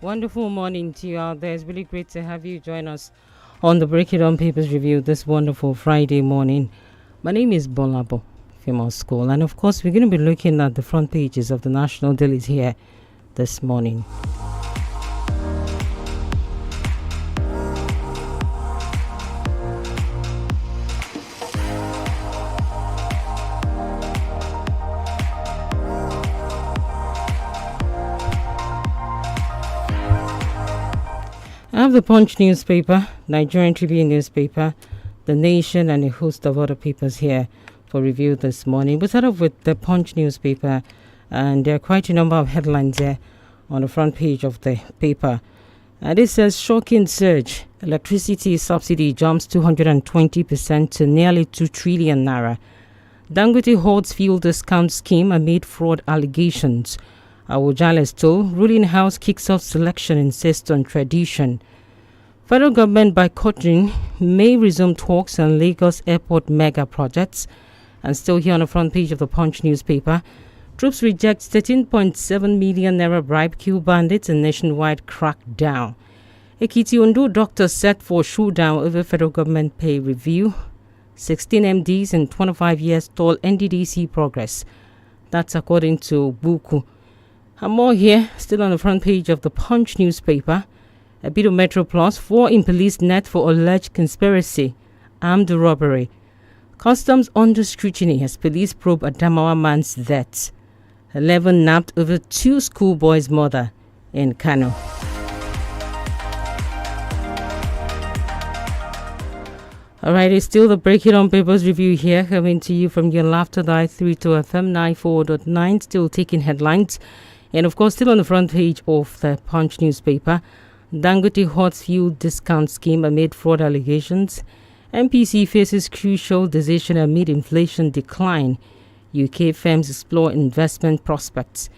Wonderful morning to you out there. It's really great to have you join us on the Break It On Papers review this wonderful Friday morning. My name is GBOLABO, Female School, and of course we're going to be looking at the front pages of the national dailies here this morning. I have the Punch newspaper, Nigerian Tribune newspaper, The Nation, and a host of other papers here for review this morning. We start off with the Punch newspaper, and there are quite a number of headlines there on the front page of the paper. And it says, shocking surge. Electricity subsidy jumps 220% to nearly 2 trillion naira. Dangote halts fuel discount scheme amid fraud allegations. Awujale's told ruling house kicks off selection insists on tradition. Federal government boycotting may resume talks on Lagos airport mega projects. And still here on the front page of the Punch newspaper, troops reject 13.7 million naira bribe, kill bandits in nationwide crackdown. Ekiti Ondo doctors set for showdown over federal government pay review. 16 MDs in 25 years stall NDDC progress. That's according to Buku. And more here, still on the front page of the Punch newspaper. A bit of Metro Plus, 4 in police net for alleged conspiracy, armed robbery. Customs under scrutiny as police probe Adamawa man's death. 11 nabbed over 2 schoolboys' mother in Kano. Alright, it's still the Break It On Papers review here, coming to you from your Laughter Die 32 FM 94.9, still taking headlines. And of course, still on the front page of the Punch newspaper, Dangote halts fuel discount scheme amid fraud allegations. MPC faces crucial decision amid inflation decline. UK firms explore investment prospects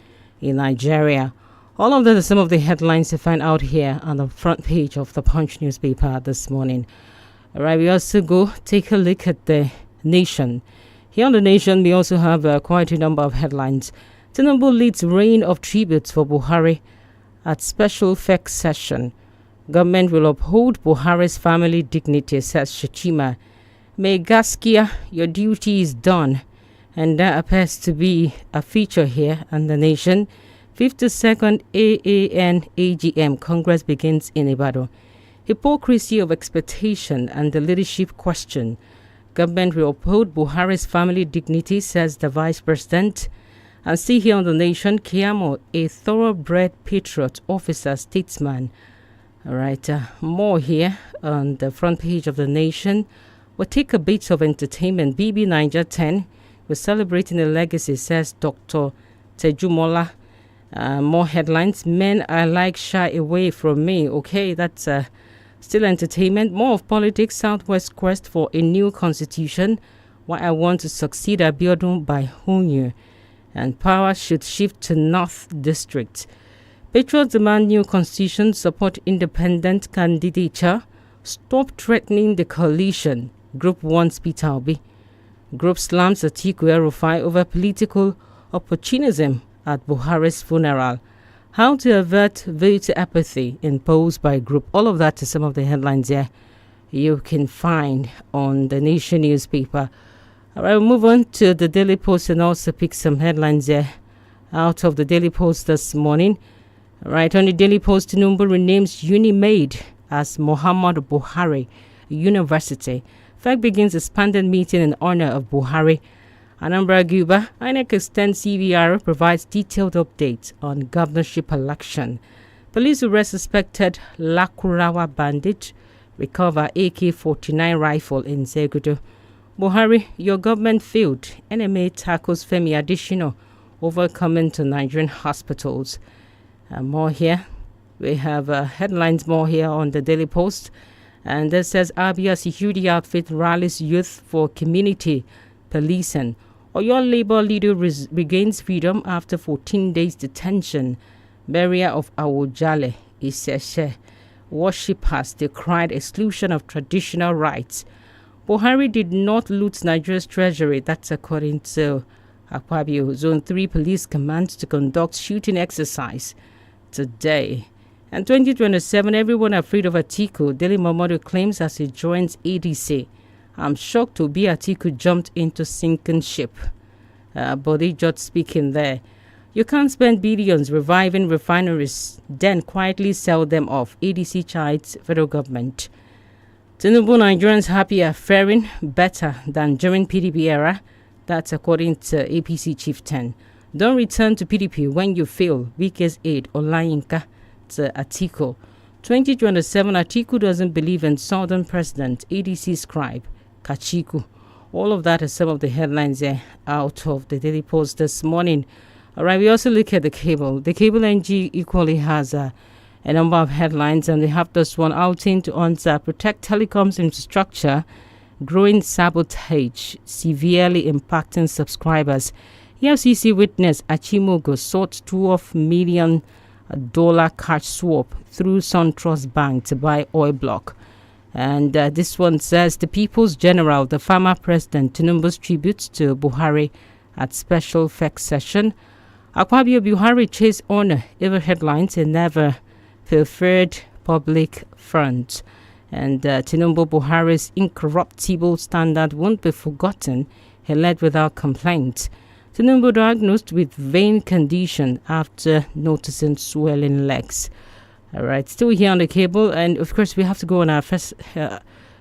in Nigeria. All of that are some of the headlines to find out here on the front page of the Punch newspaper this morning. All right, we also go take a look at the Nation. Here on the Nation, we also have quite a number of headlines. Tinubu leads reign of tributes for Buhari at special FEC session. Government will uphold Buhari's family dignity, says Shetima. May Gaskia, your duty is done. And that appears to be a feature here on the Nation. 52nd AAN AGM Congress begins in Ibadan. Hypocrisy of expectation and the leadership question. Government will uphold Buhari's family dignity, says the Vice President. And see here on the Nation, Kiamo, a thoroughbred patriot, officer, statesman. All right, more here on the front page of the Nation. We'll take a bit of entertainment. BB Niger 10, we're celebrating the legacy, says Dr. Tejumola. More headlines. Men I like shy away from me. Okay, that's still entertainment. More of politics. Southwest quest for a new constitution. Why I want to succeed Abiodun by Hunyu. And power should shift to North District. Patriots demand new constitution, support independent candidature, stop threatening the coalition. Group wants Peter Obi. Group slams Atiku El-Rufai over political opportunism at Buhari's funeral. How to avert voter apathy imposed by group. All of that is some of the headlines here you can find on the Nation newspaper. All right, we'll move on to the Daily Post and also pick some headlines there out of the Daily Post this morning. All right, on the Daily Post, Tinubu renames UniMaid as Muhammad Buhari University. FEC begins expanded meeting in honor of Buhari. Anambra Guba, INEC extends CVR, provides detailed updates on governorship election. Police arrest suspected Lakurawa bandit, recover AK-49 rifle in Zegudo. Buhari, your government failed. NMA tackles Femi Adesina over coming to Nigerian hospitals. More here. We have headlines more here on the Daily Post. And that says Abia security outfit rallies youth for community policing. Oyo Labour leader regains freedom after 14 days detention. Barrier of Awujale Iseshe. Worshippers decried exclusion of traditional rights. Buhari did not loot Nigeria's treasury. That's according to Akpabio. Zone 3 police commands to conduct shooting exercise today. And 2027, everyone afraid of Atiku. Daily Momodu claims as he joins ADC. I'm shocked to be Atiku jumped into sinking ship. Body just speaking there. You can't spend billions reviving refineries, then quietly sell them off. ADC chides federal government. Tinubu Nigerians happy are faring better than during PDP era. That's according to APC chieftain. Don't return to PDP when you fail. Weakest aid Olayinka to Atiku. 2027, Atiku doesn't believe in Southern President. ADC scribe Kachiku. All of that is some of the headlines there out of the Daily Post this morning. All right, we also look at the cable. The cable NG equally has a number of headlines, and they have this one: outing to answer, protect telecoms infrastructure, growing sabotage, severely impacting subscribers. EFCC witness Achimogo sought $12 million cash swap through SunTrust Bank to buy oil block. And this one says the People's General, the former President Tinubu's tribute to Buhari at special FEC session. Akpabio Buhari chased honor ever headlines and never preferred public front. And Tinubu Buhari's incorruptible standard won't be forgotten. He led without complaint. Tinubu diagnosed with vein condition after noticing swelling legs. All right, still here on the cable, and of course we have to go on our first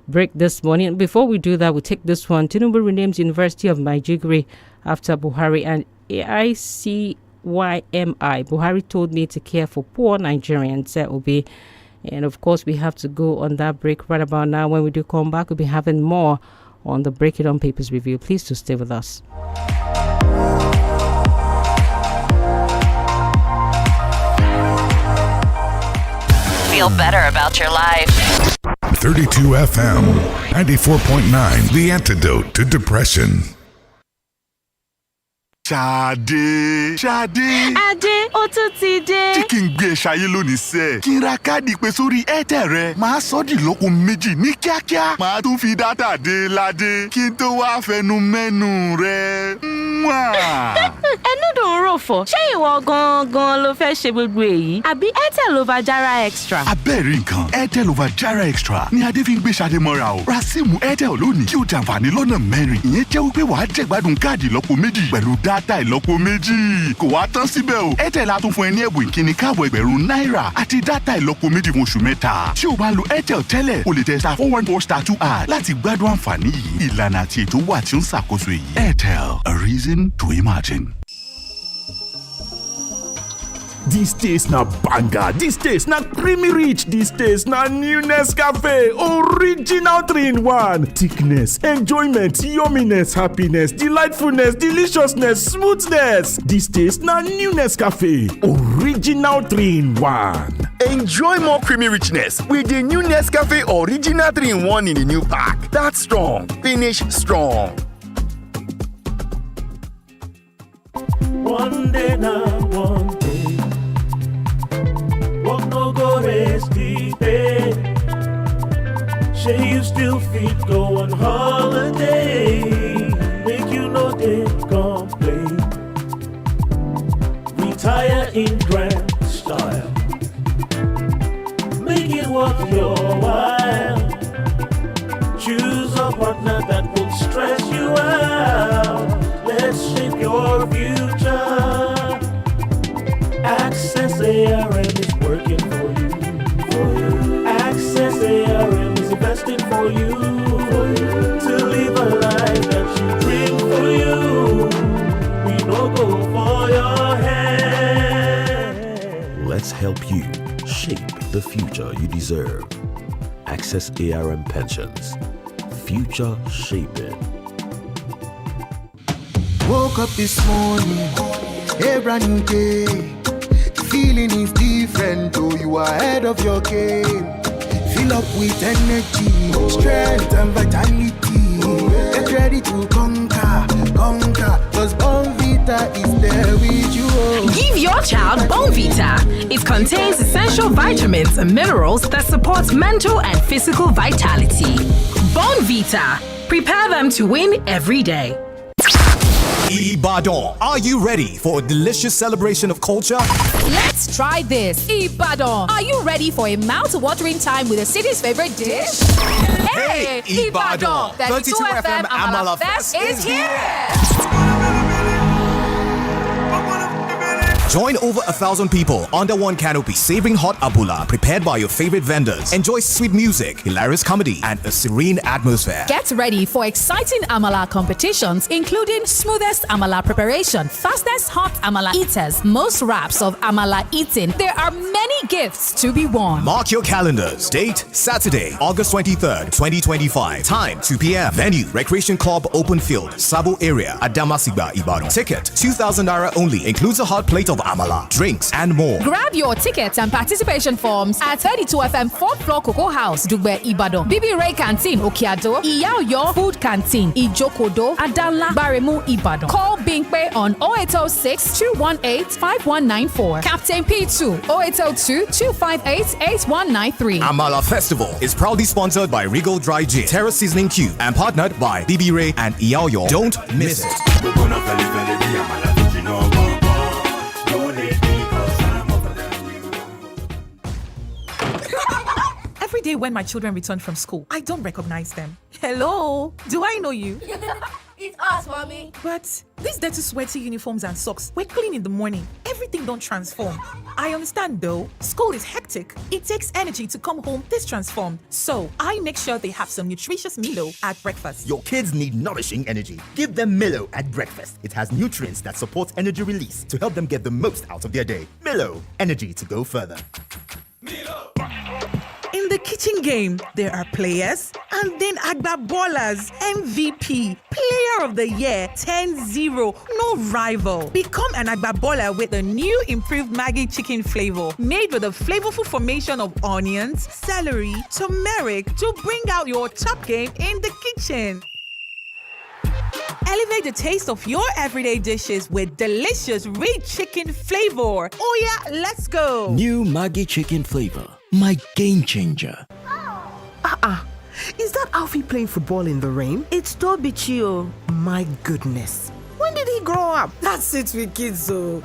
break this morning. And before we do that, we'll take this one. Tinubu renames University of Maiduguri after Buhari and 𝐒𝐈𝐒𝐂𝐋𝐈𝐒. Buhari told me to care for poor Nigerians. Obi. And of course, we have to go on that break right about now. When we do come back, we'll be having more on the Break It On Papers review. Please to stay with us. Feel better about your life. 32 FM, 94.9, the antidote to depression. Ṣadé. Adé, ó tún ti dé. Tí kì í gbé ṣayé lónìí sẹ́. Kí n ra káàdì pé sórí Airtel rẹ. Màá sọ di ìlọ́po méjì ní kíákíá. Màá tún fi dátà dé ládé. Kí n tó wá fẹnu mẹ́nu rẹ. Ẹnu dùn rò fọ̀. Ṣé ìwọ gangan ló fẹ́ ṣe gbogbo èyí? Àbí Airtel Overdara Extra? Abẹ́rẹ́ nǹkan, Airtel Overdara Extra ni Adé fi ń gbé Ṣadé mọ́ra o. Ra síìmù Airtel lónìí kí o jàǹfààní lọ́nà mẹ́rin. Ìyẹn jẹ́ wípé wàá jẹ̀gbádùn káàdì ìlọ́po méjì pẹ̀lú dátà ìlọ́po méjì. Kò wá tán síbẹ̀ o. Airtel á tún fún ẹ ní ẹ̀bùn ìkíni káàbọ̀ ẹgbẹ̀rún náírà àti dátà ìlọ́po méjì fún oṣù mẹ́ta. Tí o bá lo Airtel tẹ́lẹ̀, o lè tẹ *414*2# láti gbádùn àǹfààní yìí. Ìlànà àti ètò wà tí ó ń ṣàkóso èyí. Airtel, a reason to imagine. This taste na banger, this taste na creamy rich, this taste na new Nescafe, original 3-in-1. Thickness, enjoyment, yumminess, happiness, delightfulness, deliciousness, smoothness. This taste na new Nescafe, original 3-in-1. Enjoy more creamy richness with the new Nescafe Original 3-in-1 in the new pack. That's strong, finish strong. One day now, one day. What no go rest deep in. Say you still fit go on holiday. Make you know they complain. Retire in grand style. Make it worth your while. Choose a partner that will stress you out. Let's shape your future. Access ARM is working for you. Access ARM is investing for you. To live a life that you dream for you. We no go for your head. Let's help you shape the future you deserve. Access ARM Pensions. Future shaping. Woke up this morning, a brand new day. Feeling is different, though you are ahead of your game. Fill up with energy, strength and vitality. Get ready to conquer, cause Bonvita is there with you. Give your child Bonvita. It contains essential vitamins and minerals that support mental and physical vitality. Bonvita. Prepare them to win every day. Ibadan, are you ready for a delicious celebration of culture? Let's try this. Ibadan, are you ready for a mouth-watering time with the city's favorite dish? Hey, Ibadan, 32 FM Amala Fest is here. Join over 1,000 people under one canopy, savoring hot abula prepared by your favorite vendors. Enjoy sweet music, hilarious comedy, and a serene atmosphere. Get ready for exciting Amala competitions, including smoothest Amala preparation, fastest hot Amala eaters, most wraps of Amala eating. There are many gifts to be won. Mark your calendars. Date, Saturday, August 23rd, 2025. Time, 2 p.m. Venue, Recreation Club Open Field, Sabo area, Adamasigba, Ibadan. Ticket, 2,000 naira only. Includes a hot plate of amala, drinks, and more. Grab your tickets and participation forms at 32 FM 4th floor Cocoa House, Dugbe, Ibadan. BB Ray Canteen, Okeado, 𝐒𝐻𝐿 Food Canteen, Ijokodo, Adanla, Baremu, Ibadan. Call Bingpe on 0806 218 5194. Captain P2 0802 258 8193. Amala Festival is proudly sponsored by Regal Dry Gin, Terra Seasoning Cube, and partnered by BB Ray and 𝐒𝐻𝐿. Don't miss it. Every day when my children return from school, I don't recognize them. Hello, do I know you? It's us, mommy. But these dirty, sweaty uniforms and socks, we're clean in the morning. Everything don't transform. I understand though, school is hectic. It takes energy to come home this transformed. So I make sure they have some nutritious Milo at breakfast. Your kids need nourishing energy. Give them Milo at breakfast. It has nutrients that support energy release to help them get the most out of their day. Milo, energy to go further. In the kitchen game, there are players and then Agbabolas, MVP, Player of the Year, 10-0, no rival. Become an Agbabola with the new improved Maggi chicken flavor, made with a flavorful formation of onions, celery, turmeric to bring out your top game in the kitchen. Elevate the taste of your everyday dishes with delicious rich chicken flavor. Oh yeah, let's go. New Maggi chicken flavor, my game changer. Is that Alfie playing football in the rain? It's Toby Chio. My goodness. When did he grow up? That's it with kids, so.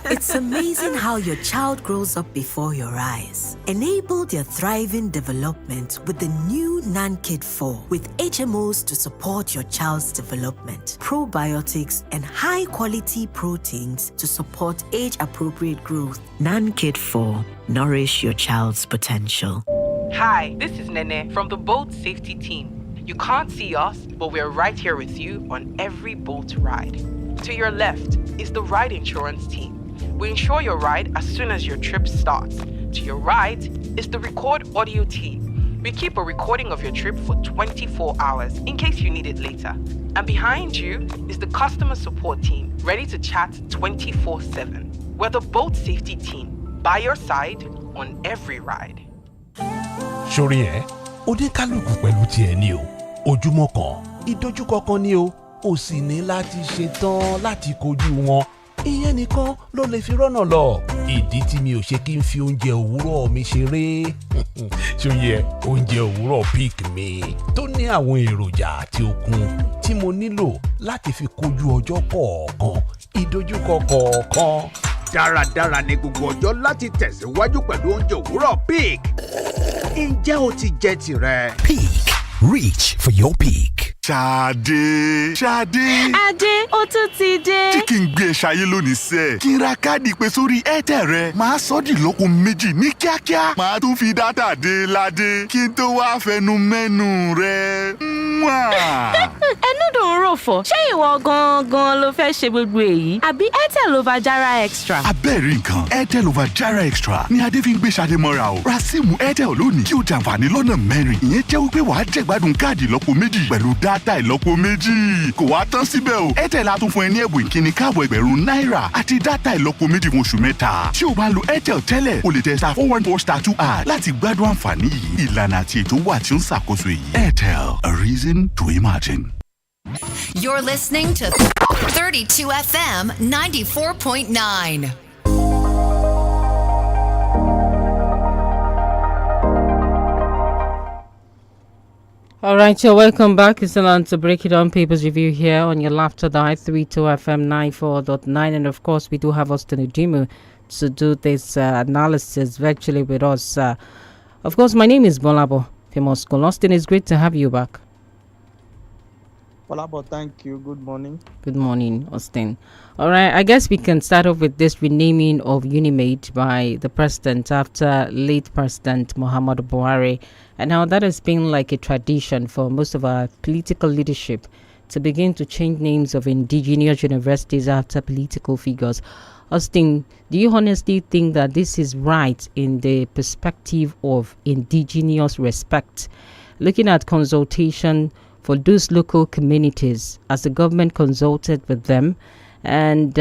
It's amazing how your child grows up before your eyes. Enable their thriving development with the new NanKid 4 with HMOs to support your child's development, probiotics, and high-quality proteins to support age-appropriate growth. NanKid 4. Nourish your child's potential. Hi, this is Nene from the boat safety team. You can't see us, but we're right here with you on every boat ride. To your left is the ride insurance team. We insure your ride as soon as your trip starts. To your right is the record audio team. We keep a recording of your trip for 24 hours in case you need it later. And behind you is the customer support team, ready to chat 24/7. We're the boat safety team, by your side on every ride. Sórí ẹ̀, oníkálùkù pẹ̀lú tiẹ̀ ni o. Ojúmọ́ kan, ìdojúkọ kan ni o. O sì ní láti ṣetán láti kojú wọn. Ìyẹn nìkan ló lè fi rọ́nà lọ. Ìdí tí mi ò ṣe kí n fi oúnjẹ òwúrọ̀ mi ṣeré. Ṣóyẹ oúnjẹ òwúrọ̀ pick mi tó ní àwọn èròjà àti okun tí mo nílò láti fi kojú ọjọ́ kọ̀ọ̀kan, ìdojúkọ kọ̀ọ̀kan. Dáradára ni gbogbo ọjọ́ láti tẹ̀síwájú pẹ̀lú oúnjẹ òwúrọ̀ pick. Ǹjẹ́ o ti jẹ tirẹ̀? Peak. Reach for your peak. Ṣadé. Adé, ó tún ti dé. Tí kì í gbé ṣayé lónìí sẹ́. Kí n ra káàdì pé sórí Airtel rẹ. Màá sọ di ìlọ́po méjì ní kíákíá. Màá tún fi dátà dé ládé. Kí n tó wá fẹnu mẹ́nu rẹ. Ẹnu dùn rò fọ̀. Ṣé ìwọ gan-an ló fẹ́ ṣe gbogbo èyí? Àbí Airtel Overdara Extra? Abẹ́rẹ́ nǹkan, Airtel Overdara Extra ni Adé fi ń gbé Ṣadé mọ́ra o. Ra síìmù Airtel lónìí kí o jàǹfààní lọ́nà mẹ́rin. Ìyẹn jẹ́ wípé wàá jẹ̀gbádùn káàdì ìlọ́po méjì pẹ̀lú dátà ìlọ́po méjì. Kò wá tán síbẹ̀ o. Airtel á tún fún ẹ ní ẹ̀bùn ìkíni káàbọ̀ ẹgbẹ̀rún náírà àti dátà ìlọ́po méjì fún oṣù mẹ́ta. Tí o bá lo Airtel tẹ́lẹ̀, o lè tẹ *414*2# láti gbádùn àǹfààní yìí. Ìlànà àti ètò wà tí ó ń ṣàkóso èyí. Airtel, a reason to imagine. You're listening to 32 FM 94.9. All right. right, so welcome back. It's still on to break it on papers review here on your Laughter Dive 32 FM 94.9. And of course, we do have Austin Udimu to do this analysis virtually with us. Of course, my name is GBOLABO, famous school. Austin, it's great to have you back. GBOLABO, thank you. Good morning. Good morning, Austin. All right, I guess we can start off with this renaming of UNIMAID by the president after late President Muhammadu Buhari. And now that has been like a tradition for most of our political leadership to begin to change names of indigenous universities after political figures. Austin, do you honestly think that this is right in the perspective of indigenous respect? Looking at consultation for those local communities, as the government consulted with them, and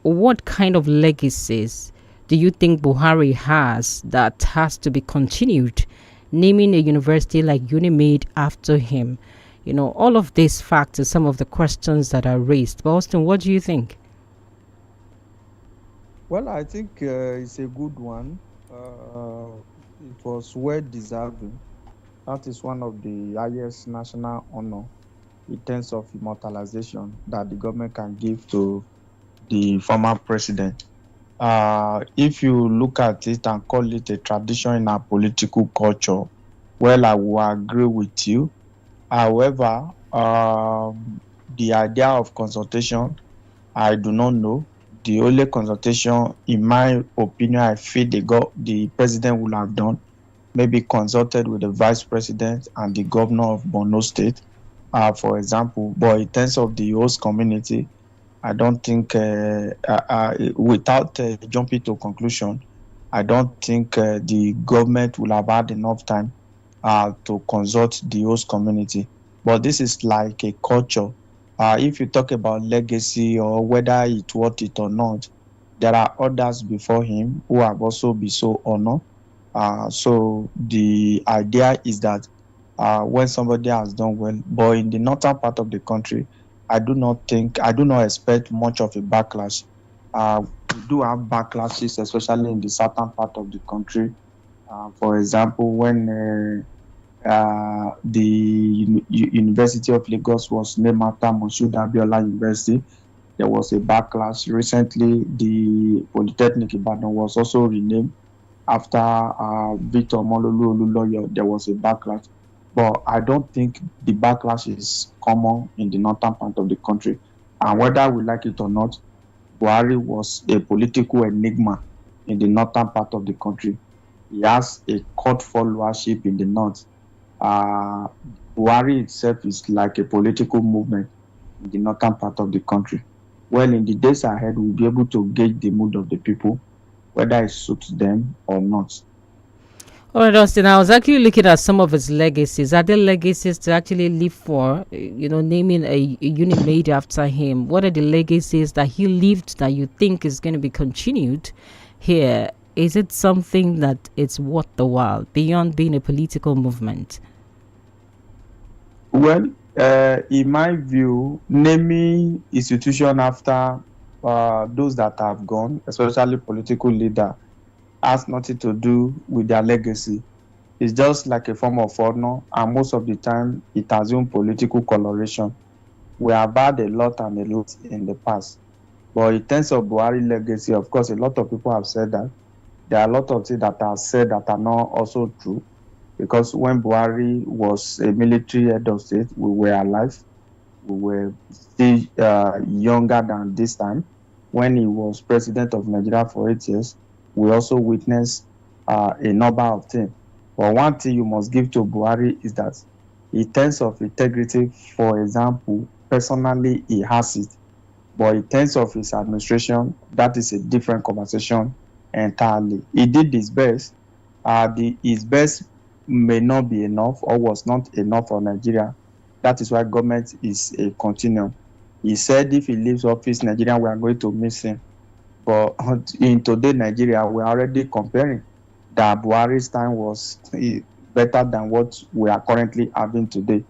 what kind of legacies do you think Buhari has that has to be continued, naming a university like UNIMAID after him? You know, all of these facts are some of the questions that are raised. But Austin, what do you think? Well, I think it's a good one. It was well deserving. That is one of the highest national honor in terms of immortalization that the government can give to the former president. If you look at it and call it a tradition in our political culture, well, I will agree with you. However, the idea of consultation, I do not know. The only consultation, in my opinion, I feel the president would have done, maybe consulted with the vice president and the governor of Borno State, for example. But in terms of the host community, I don't think, without jumping to conclusion, I don't think the government will have had enough time to consult the host community. But this is like a culture. If you talk about legacy or whether it's worth it or not, there are others before him who have also been so honored. So the idea is that when somebody has done well, but in the northern part of the country, I do not expect much of a backlash. We do have backlashes, especially in the southern part of the country. For example, when the University of Lagos was named after Moshood Abiola University, there was a backlash. Recently, the Polytechnic Ibadan was also renamed after Victor Omololu Oluloyo. There was a backlash. But I don't think the backlash is common in the northern part of the country. And whether we like it or not, Buhari was a political enigma in the northern part of the country. He has a cult followership in the north. Buhari itself is like a political movement in the northern part of the country. Well, in the days ahead, we'll be able to gauge the mood of the people, whether it suits them or not. All right, Austin, I was actually looking at some of his legacies. Are there legacies to actually live for, naming a UNIMAID after him? What are the legacies that he lived that you think is going to be continued here? Is it something that it's worth the while, beyond being a political movement? Well, in my view, naming institution after those that have gone, especially political leader, has nothing to do with their legacy. It's just like a form of honor, and most of the time it assumes political coloration. We have had a lot in the past. But in terms of Buhari legacy, of course, a lot of people have said that. There are a lot of things that are said that are not also true. Because when Buhari was a military head of state, we were alive. We were still younger than this time. When he was president of Nigeria for 8 years, we also witnessed a number of things. But one thing you must give to Buhari is that in terms of integrity, for example, personally, he has it. But in terms of his administration, that is a different conversation entirely. He did his best. His best may not be enough or was not enough for Nigeria. That is why government is a continuum. He said if he leaves office, Nigeria, we are going to miss him. But in today Nigeria, we are already comparing that Buhari's time was better than what we are currently having today.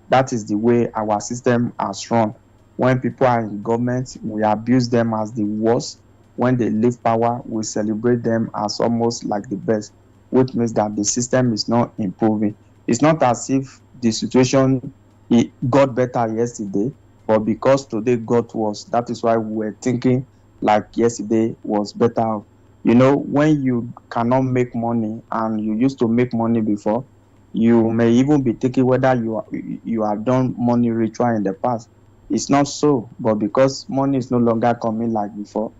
That is the way our system has run. When people are in government, we abuse them as the worst. When they leave power, we celebrate them as almost like the best, which means that the system is not improving. It's not as if the situation it got better yesterday, but because today got worse, that is why we're thinking like yesterday was better. You know, when you cannot make money and you used to make money before, you may even be thinking whether you have done money ritual in the past. It's not so, but because money is no longer coming like before,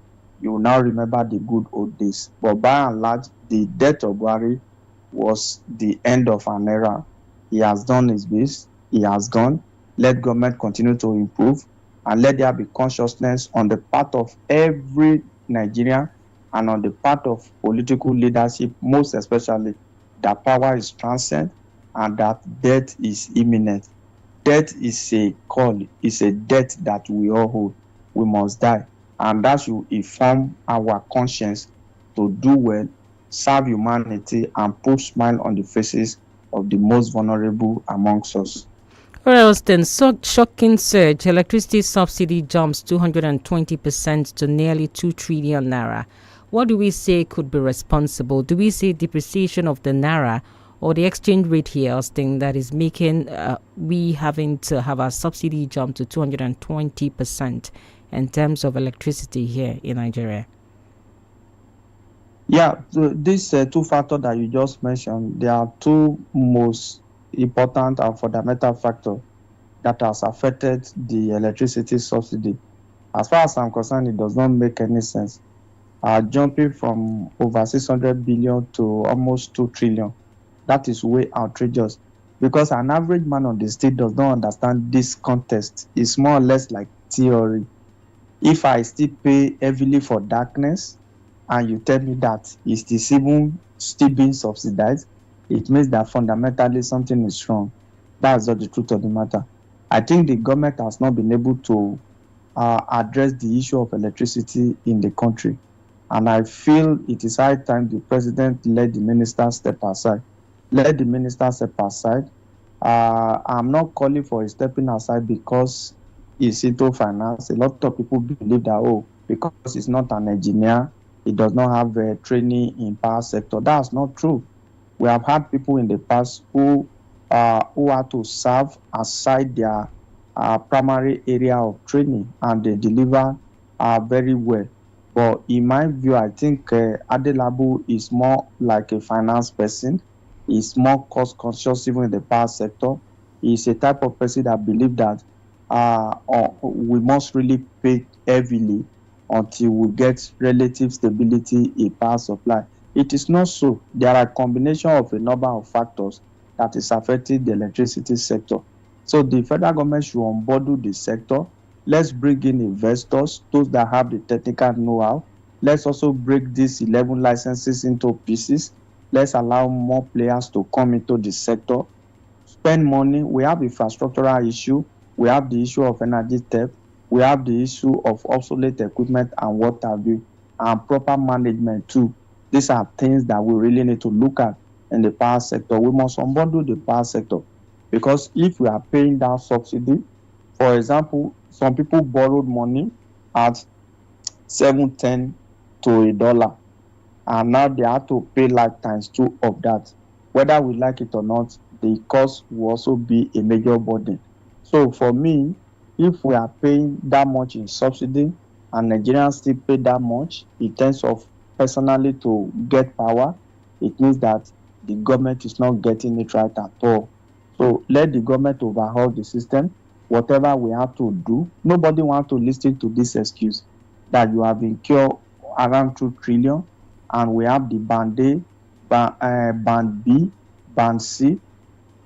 you will now remember the good old days. But by and large, the death of Buhari was the end of an era. He has done his best. He has gone. Let government continue to improve, and let there be consciousness on the part of every Nigerian and on the part of political leadership, most especially, that power is transient and that death is imminent. Death is a call, it's a debt that we all hold. We must die, and that should inform our conscience to do well, serve humanity, and put smile on the faces of the most vulnerable amongst us. Or else then, shocking surge. Electricity subsidy jumps 220% to nearly 2 trillion naira. What do we say could be responsible? Do we say depreciation of the naira or the exchange rate here, Austin, that is making we having to have our subsidy jump to 220% in terms of electricity here in Nigeria? Yeah, so these two factors that you just mentioned, they are two most important and fundamental factors that has affected the electricity subsidy. As far as I'm concerned, it does not make any sense. Jumping from over 600 billion to almost 2 trillion, that is way outrageous, because an average man on the street does not understand this context. It's more or less like theory. If I still pay heavily for darkness and you tell me that it is even still being subsidized, it means that fundamentally something is wrong. That's not the truth of the matter. I think the government has not been able to address the issue of electricity in the country. And I feel it is high time the president let the minister step aside. Let the minister step aside. I'm not calling for a stepping aside because it's into finance. A lot of people believe that, because it's not an engineer, he does not have training in power sector. That's not true. We have had people in the past who had to serve aside their primary area of training, and they deliver very well. But in my view, I think GBOLABO is more like a finance person. He's more cost conscious even in the power sector. He's a type of person that believes that we must really pay heavily until we get relative stability in power supply. It is not so. There are a combination of a number of factors that is affecting the electricity sector. So the federal government should unbundle the sector. Let's bring in investors, those that have the technical know-how. Let's also break these 11 licenses into pieces. Let's allow more players to come into the sector. Spend money. We have infrastructural issue. We have the issue of energy theft. We have the issue of obsolete equipment and what have you, and proper management too. These are things that we really need to look at in the power sector. We must unbundle the power sector, because if we are paying that subsidy, for example, some people borrowed money at 7.10 to $1, and now they have to pay like ×2 of that. Whether we like it or not, the cost will also be a major burden. So for me, if we are paying that much in subsidy and Nigerians still pay that much in terms of personally to get power, it means that the government is not getting it right at all. So let the government overhaul the system. Whatever we have to do, nobody wants to listen to this excuse that you have incurred around 2 trillion and we have the band A, band B, band C,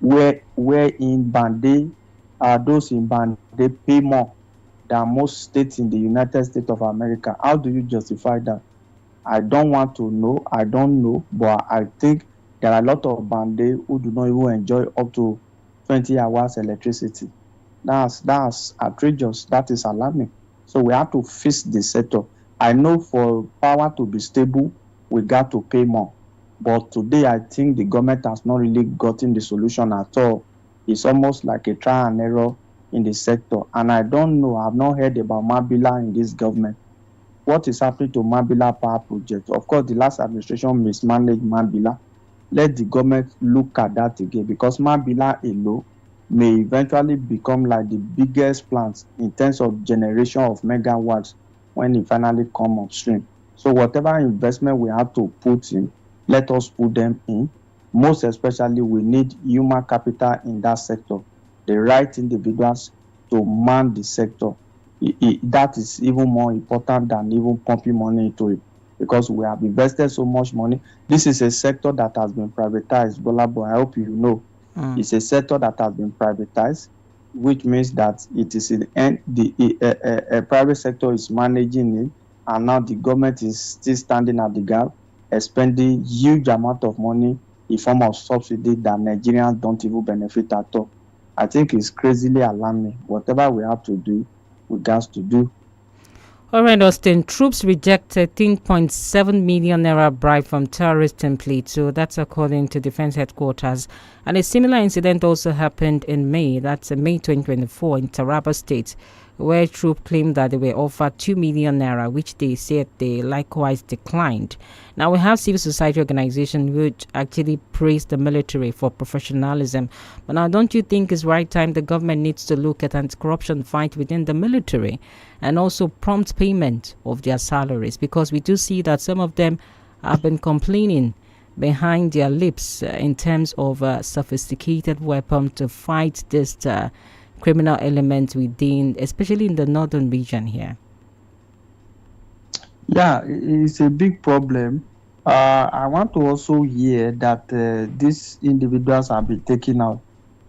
where in band A, those in band A pay more than most states in the United States of America. How do you justify that? I don't want to know. I don't know, but I think there are a lot of band A who do not even enjoy up to 20 hours electricity. That's outrageous. That is alarming. So we have to fix the sector. I know for power to be stable, we got to pay more. But today, I think the government has not really gotten the solution at all. It's almost like a trial and error in the sector. And I don't know, I've not heard about Mabila in this government. What is happening to Mabila Power Project? Of course, the last administration mismanaged Mabila. Let the government look at that again, because Mabila alone may eventually become like the biggest plants in terms of generation of megawatts when it finally come upstream. So whatever investment we have to put in, let us put them in. Most especially, we need human capital in that sector, the right individuals to man the sector. That is even more important than even pumping money into it, because we have invested so much money. This is a sector that has been privatized, GBOLABO. I hope you know. It's a sector that has been privatized, which means that it is in the private sector is managing it, and now the government is still standing at the gap, spending huge amount of money in form of subsidy that Nigerians don't even benefit at all. I think it's crazily alarming. Whatever we have to do, we got to do. All right, Austin. Troops reject 13.7 million naira bribe from terrorists in Plateau. That's according to Defense Headquarters. And a similar incident also happened in May. That's in May 2024 in Taraba State, where troops claimed that they were offered 2 million naira, which they said they likewise declined. Now, we have civil society organizations which actually praise the military for professionalism. But now, don't you think it's right time the government needs to look at anti-corruption fight within the military and also prompt payment of their salaries? Because we do see that some of them have been complaining behind their lips in terms of sophisticated weapons to fight this criminal element within, especially in the northern region here. Yeah, it's a big problem. I want to also hear that these individuals have been taken out,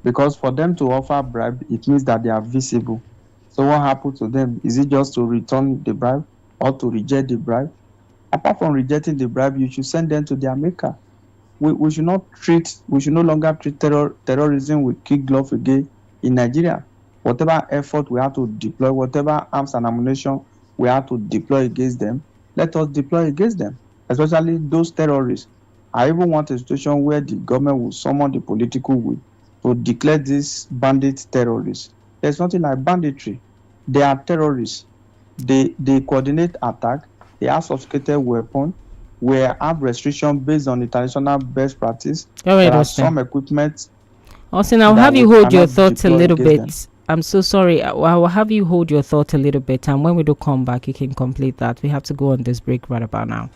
because for them to offer bribe, it means that they are visible. So what happened to them? Is it just to return the bribe or to reject the bribe? Apart from rejecting the bribe, you should send them to their maker. We should no longer treat terrorism with kid glove again in Nigeria. Whatever effort we have to deploy, whatever arms and ammunition we have to deploy against them, let us deploy against them, especially those terrorists. I even want a situation where the government will summon the political will to declare these bandit terrorists. There's nothing like banditry. They are terrorists. They coordinate attack. They have sophisticated weapons. We have restrictions based on international best practice. All right, there are Austin. some equipment. Austin, I'll have you hold your thoughts a little bit. I'm so sorry. I'll have you hold your thought a little bit, and when we do come back, you can complete that. We have to go on this break right about now.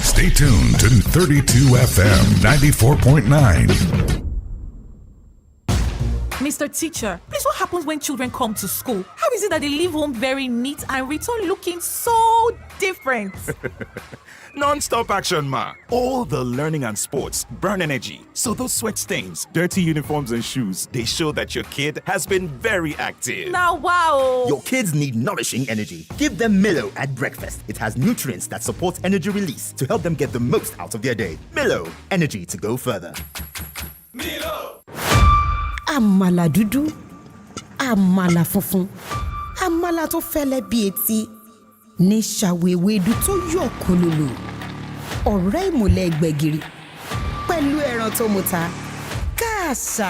Stay tuned to 32 FM 94.9. Mr. Teacher, please, what happens when children come to school? How is it that they leave home very neat and return looking so different? Non-stop action, ma. All the learning and sports burn energy. So those sweat stains, dirty uniforms and shoes, they show that your kid has been very active. Now, wow. Your kids need nourishing energy. Give them Milo at breakfast. It has nutrients that support energy release to help them get the most out of their day. Milo, energy to go further. Milo. Àmàlà dúdú, àmàlà funfun, àmàlà tó fẹ́lẹ́ bí etí, ní ṣàwéwédú tó yọ̀ kólólò, ọ̀rẹ́ ìmùlẹ̀ gbẹ̀gìrì, pẹ̀lú ẹran tó muta, káàsà.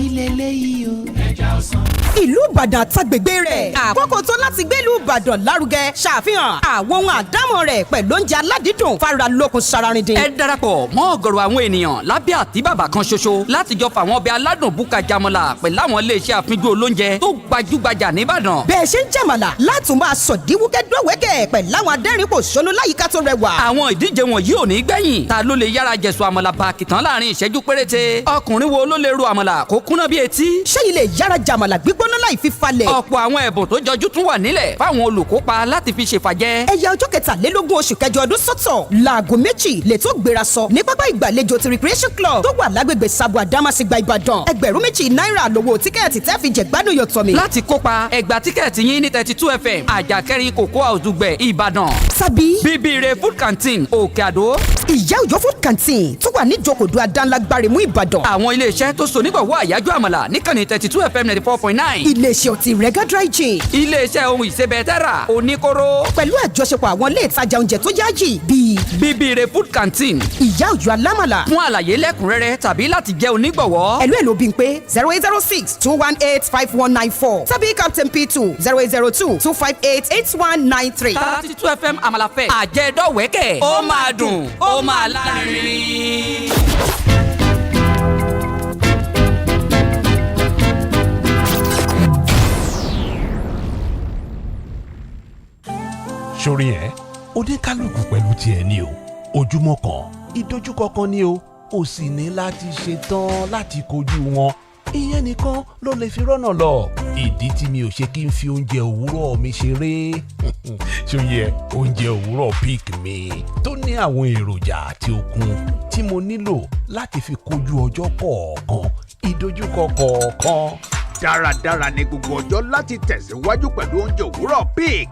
Ilé eléyìí o. Ẹja ọsàn. Ìlú Ìbàdàn àtàgbègbè rẹ̀. Àkókò tó láti gbélú Ìbàdàn lárugẹ ṣàfihàn àwọn ohun àdámọ̀ rẹ̀ pẹ̀lú oúnjẹ aládìídùn fara lókun sararindin. Ẹ darapọ̀ mọ́ ọ̀gọ̀rọ̀ àwọn ènìyàn lábẹ́ àtíbàbà kan ṣoṣo láti jọ fà wọ́n ọbẹ̀ aládùn búka jamọ̀là pẹ̀lú àwọn iléeṣẹ́ àfijù olóúnjẹ tó gbajúgbajà nìbàdàn. Bẹ́ẹ̀ ṣe ń jàmàlà látún máa sọ̀díwúkẹ́ dọ́wẹ́kẹ̀ pẹ̀lú àwọn adẹ́rìnpòṣónú láyìíká tó rẹwà. Àwọn ìdíje wọ̀nyí ò ní gbẹ̀yìn. Ta ló lè yára jẹ̀sùn àmàlà bàkìtàn láàrin ìṣẹ́jú péréte? Ọkùnrin wo ló lè ro àmàlà kó kúnná bí etí? Ṣé ilé yára jàmàlà gbígbóná láì fi falẹ̀? Ọ̀pọ̀ àwọn ẹ̀bùn tó jọjú tún wà nílẹ̀ fáwọn olùkópa láti fi ṣèfàjẹ́. Ẹ̀yà ọjọ́ 23 oṣù kẹjọ ọdún sọ́tọ̀ láago 2 lètò gbéra sọ ní pápá ìgbàlejò ti Recreation Club tó wà lágbègbè Sabo Adamasingba Ìbàdàn. 2,000 náírà lówó tíkẹ́ẹ̀tì tẹ́ fi jẹ̀gbádùn yọ̀tọ̀ mi. Láti kópa ẹgbà tíkẹ́ẹ̀tì yín ní 32 FM àjàkẹ́rin Cocoa House Dùgbẹ̀ Ìbàdàn. Tàbí Bíbíire Food Canteen Òkè Àdó. Ìyá Òjó Food Canteen tó wà ní Ìjókòó Adánlágbárimú Ìbàdàn. Àwọn iléeṣẹ́ tó so nígbàwọ́ àyájọ́ àmàlà níkànnì 32 FM 94.9. iléeṣẹ́ ọtí Rega Dry Gin. iléeṣẹ́ ohun ìsebẹ̀ tẹ́rà oníkóró. pẹ̀lú àjọṣepọ̀ àwọn ilé ìtajà oúnjẹ tó yáàyè bíi bíbíire food canteen. ìyá òjò alámàlà. fún àlàyé lẹ́kùnrẹ́rẹ́ tàbí láti jẹ́ onígbọ̀wọ́. ẹ̀lú Bímpé 0806-218-5194 tàbí Captain P2 0802-258-8193. 32 FM Àmàlà Fest. àjẹdọ́wẹ́kẹ̀ ó máa dùn ó máa lárinrin. sórí ẹ̀ oníkálukú pẹ̀lú tiẹ̀ ni o ojúmọ́ kan ìdojúkọ kan ni o ò sì ní láti ṣe tán láti kojú wọn ìyẹn nìkan ló lè fi rọ́nà lọ ìdí tí mi ò ṣe kí n fi oúnjẹ òwúrọ̀ mi ṣeré ṣòye oúnjẹ òwúrọ̀ pick mi tó ní àwọn èròjà àti okun tí mo nílò láti fi kojú ọjọ́ kọ̀ọ̀kan ìdojúkọ kọ̀ọ̀kan. dáradára ní gbogbo ọjọ́ láti tẹ̀síwájú pẹ̀lú oúnjẹ òwúrọ̀ pick.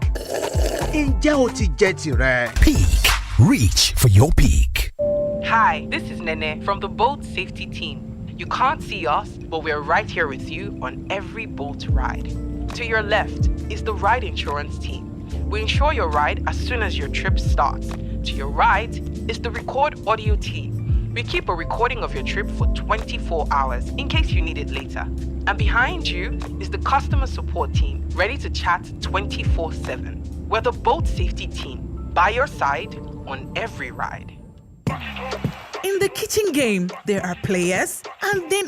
ǹjẹ́ o ti jẹ tirẹ̀? Peak. Reach for your peak. Hi, this is Nene from the boat safety team. You can't see us, but we're right here with you on every boat ride. To your left is the ride insurance team. We insure your ride as soon as your trip starts. To your right is the record audio team. We keep a recording of your trip for 24 hours in case you need it later. And behind you is the customer support team, ready to chat 24/7. We're the boat safety team, by your side on every ride. In the kitchen game, there are players and then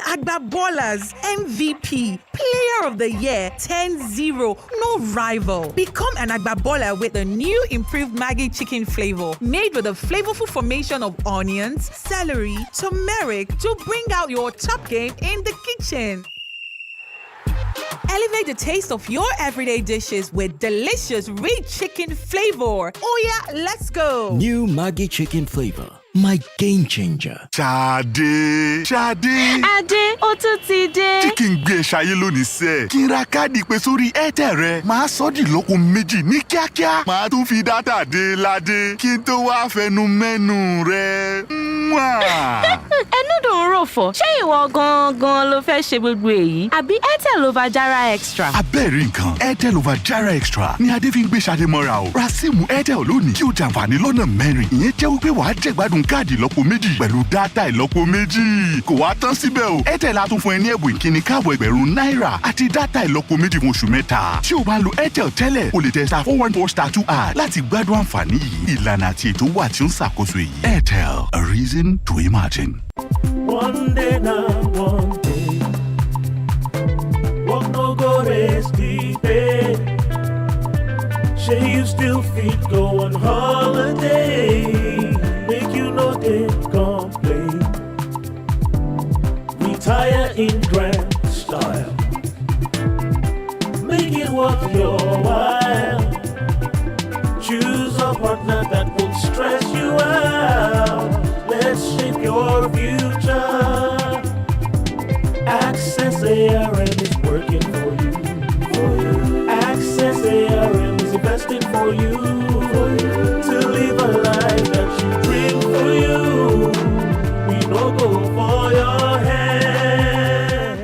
ballers. MVP, Player of the Year, 10-0, no rival. Become an baller with the new improved Maggi chicken flavor, made with a flavorful formation of onions, celery, turmeric to bring out your top game in the kitchen. Elevate the taste of your everyday dishes with delicious rich chicken flavor. Oh yeah, let's go. New Maggi chicken flavor. My game changer. Ṣadé. Adé, ó tún ti dé. Tí kí n gbé ṣayé lónìí sẹ́. Kí n ra káàdì pé sórí Airtel rẹ. Màá sọ di ìlọ́po méjì ní kíákíá. Màá tún fi dátà dé ládé. Kí n tó wá fẹnu mẹ́nu rẹ. Ẹnu dùn rò fọ̀. Ṣé ìwọ gan-an ló fẹ́ ṣe gbogbo èyí? Àbí Airtel Overdara Extra? Abẹ́rẹ́ nǹkan Airtel Overdara Extra ni Adé fi ń gbé Ṣadé mọ́ra o. Ra síìmù Airtel lónìí kí o jàǹfààní lọ́nà mẹ́rin. Ìyẹn jẹ́ wípé wàá jẹ̀gbádùn káàdì ìlọ́po méjì pẹ̀lú dátà ìlọ́po méjì. Kò wá tán síbẹ̀ o. Airtel á tún fún ẹ ní ẹ̀bùn ìkíni káàbọ̀ ẹgbẹ̀rún náírà àti dátà ìlọ́po méjì fún oṣù mẹ́ta. Tí o bá ń lo Airtel tẹ́lẹ̀, o lè tẹ *414*2# láti gbádùn àǹfààní yìí. Ìlànà àti ètò wà tí ó ń ṣàkóso èyí. Airtel, a reason to imagine. One day now, one day. Walk no go rest deep. Say you still fit go on holiday. Make you know they complain. Retire in grand style. Make it worth your while. Choose a partner that won't stress you out. Let's shape your future. Access ARM is working for you. Access ARM is investing for you. To live a life that you dream for you. We no go for your head.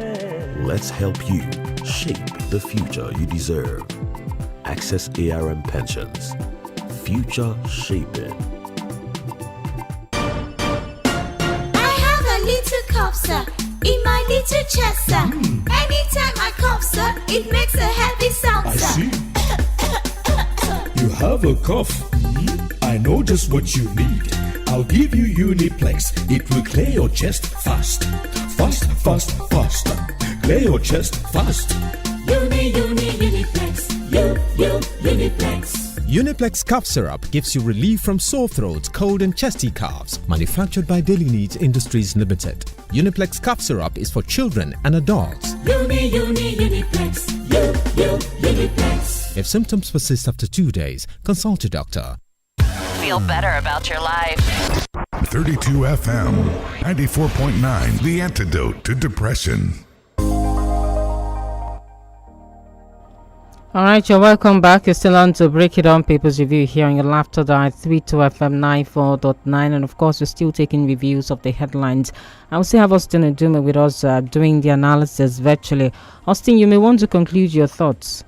Let's help you shape the future you deserve. Access ARM Pensions. Future shaping. Little cough, sir, in my little chest, sir. Anytime I cough, sir, it makes a heavy sound, I sir. see. You have a cough. I know just what you need. I'll give you Uniplex. It will clear your chest fast. Fast. Clear your chest fast. Uniplex. Uniplex. Uniplex cough syrup gives you relief from sore throat, cold and chesty coughs. Manufactured by Daily Needs Industries Limited. Uniplex cough syrup is for children and adults. Uniplex. Uniplex. If symptoms persist after 2 days, consult your doctor. Feel better about your life. 32 FM, 94.9, the antidote to depression. All right, you're welcome back. You're still on to Break It Down Papers Review here on your Laughter Dial 32 FM 94.9. And of course, we're still taking reviews of the headlines. I will still have Austin Aduma with us doing the analysis virtually. Austin, you may want to conclude your thoughts.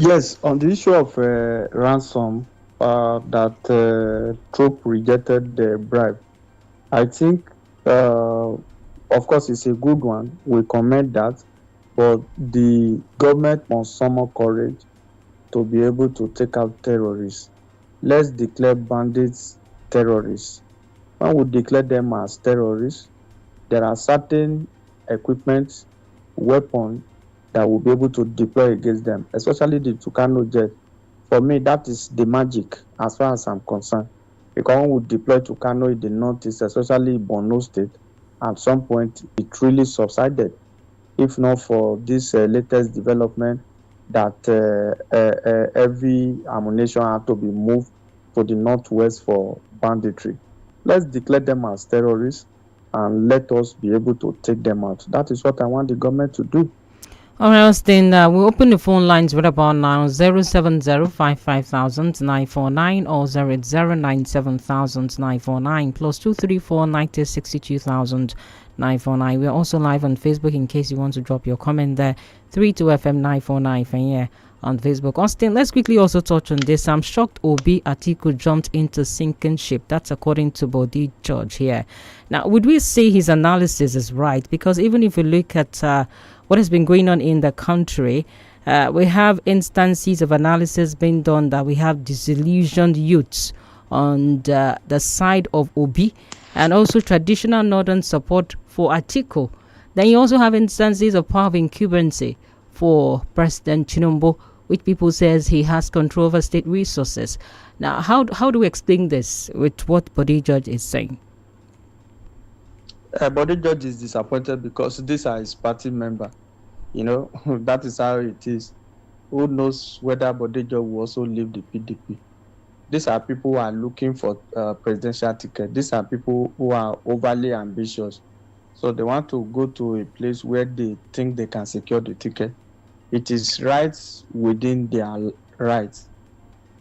Yes, on the issue of ransom, that Trump rejected the bribe, I think, of course, it's a good one. We commend that. But the government must summon courage to be able to take out terrorists. Let's declare bandits terrorists. When we declare them as terrorists, there are certain equipment, weapons that will be able to deploy against them, especially the Tucano jet. For me, that is the magic as far as I'm concerned. Because when we deploy Tucano in the northeast, especially Borno State, at some point it really subsided. If not for this latest development that every ammunition had to be moved to the northwest for banditry. Let's declare them as terrorists and let us be able to take them out. That is what I want the government to do. All right, Austin, we'll open the phone lines right about now, 070-55,949 or 080-97,949 plus 234-90-62,949. We're also live on Facebook in case you want to drop your comment there, 32FM 949 here on Facebook. Austin, let's quickly also touch on this. I'm shocked Atiku jumped into sinking ship. That's according to Body George here. Now, would we say his analysis is right? Because even if we look at what has been going on in the country, we have instances of analysis being done that we have disillusioned youths on the side of Obi and also traditional northern support for Atiku. Then you also have instances of power of incumbency for President Tinubu, which people says he has control over state resources. Now, how do we explain this with what Body George is saying? Body George is disappointed because these are his party member. You know, that is how it is. Who knows whether Body George will also leave the PDP? These are people who are looking for presidential ticket. These are people who are overly ambitious. So they want to go to a place where they think they can secure the ticket. It is rights within their rights.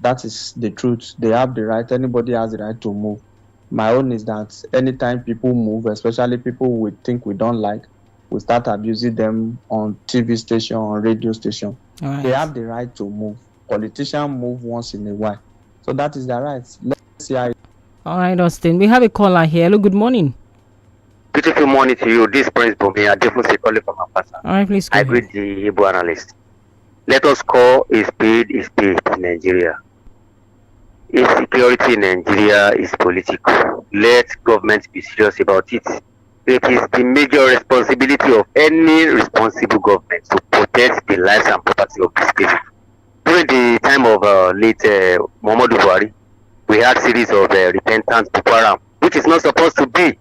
That is the truth. They have the right. Anybody has the right to move. My own is that anytime people move, especially people we think we don't like, we start abusing them on TV station, on radio station. Right. They have the right to move. Politicians move once in a while. So that is their right. Let's see how. All right, Austin. We have a caller here. Hello, good morning. Beautiful morning to you. This Prince Bumi. I definitely calling from Apasa. All right, please go I ahead. greet the Igbo analyst. Let us call a spade in Nigeria. Insecurity in Nigeria is political. Let government be serious about it. It is the major responsibility of any responsible government to protect the lives and property of these people. During the time of late Muhammadu Buhari, we had series of repentant Boko Haram, which is not supposed to be.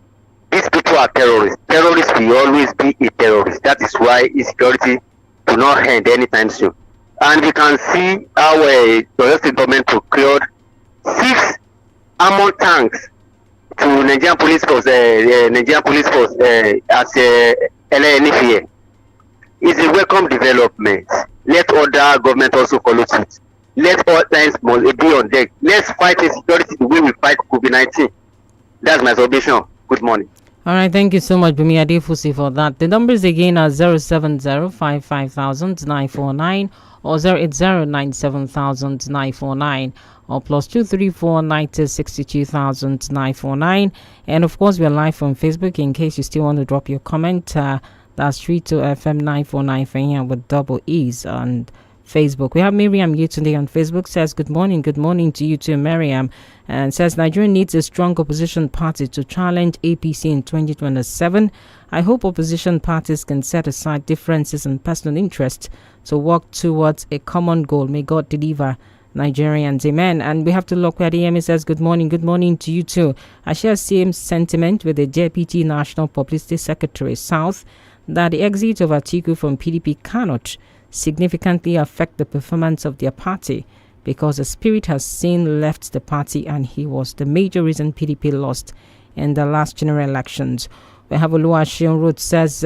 These people are terrorists. Terrorists will always be a terrorist. That is why insecurity will not end anytime soon. And we can see how the state government procured 6 armored tanks to Nigerian police force, as LNFA. It's a welcome development. Let other government also follow suit. Let all times be on deck. Let's fight insecurity the way we fight COVID-19. That's my submission. Good morning. All right, thank you so much, Bumi Adefusi, for that. The numbers again are 070-55,949 or 080-97,949 or plus 234-90-62,949. And of course, we are live on Facebook in case you still want to drop your comment. That's 32FM 949 for here with double E's on Facebook. We have Miriam Yetunde on Facebook, says good morning to you too, Miriam, and says Nigeria needs a strong opposition party to challenge APC in 2027. I hope opposition parties can set aside differences and personal interests to work towards a common goal. May God deliver Nigerians, amen. And we have to look where the EMA says good morning to you too. I share same sentiment with the Deputy National Publicity Secretary South that the exit of Atiku from PDP cannot significantly affect the performance of their party because the spirit has seen left the party and he was the major reason PDP lost in the last general elections. We have Oluwaseun Road says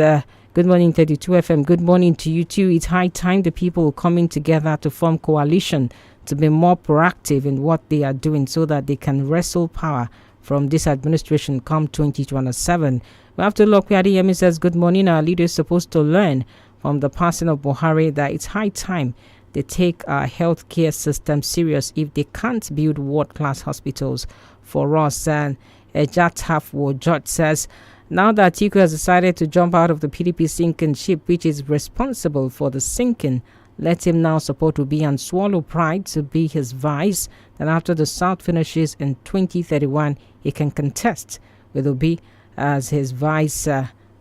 Good morning, 32 FM. Good morning to you too. It's high time the people coming together to form coalition to be more proactive in what they are doing so that they can wrestle power from this administration come 2027. We have to look where the Yemi says, good morning. Our leaders supposed to learn from the passing of Buhari that it's high time they take our healthcare system serious if they can't build world-class hospitals for us. And Ejataf George says, now that Atiku has decided to jump out of the PDP sinking ship, which is responsible for the sinking, let him now support Obi and swallow pride to be his vice. Then after the South finishes in 2031, he can contest with Obi as his vice.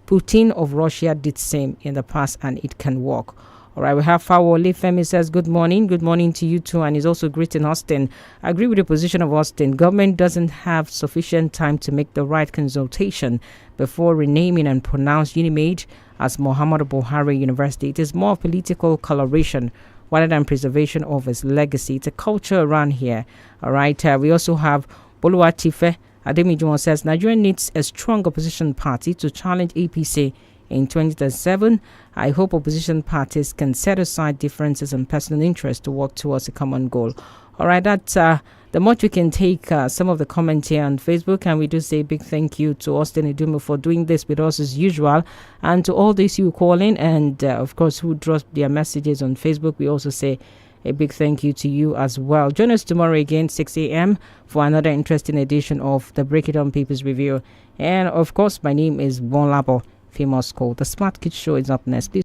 Putin of Russia did same in the past and it can work. All right, we have Fawole Femi says, good morning. Good morning to you too. And he's also greeting Austin. I agree with the position of Austin. Government doesn't have sufficient time to make the right consultation before renaming and pronounce Unimage as Muhammadu Buhari University. It is more political coloration rather than preservation of its legacy. It's a culture around here. All right, we also have Boluwatife Ademijuwon says, Nigeria needs a strong opposition party to challenge APC in 2037. I hope opposition parties can set aside differences and personal interests to work towards a common goal. All right, that's the much we can take some of the comments here on Facebook, and we do say a big thank you to Austin Idumu for doing this with us as usual, and to all these who call in and of course who drop their messages on Facebook. We also say a big thank you to you as well. Join us tomorrow again 6 a.m. for another interesting edition of the Break It On Papers Review. And of course, my name is GBOLABO, famous called The Smart Kids Show is up next. Please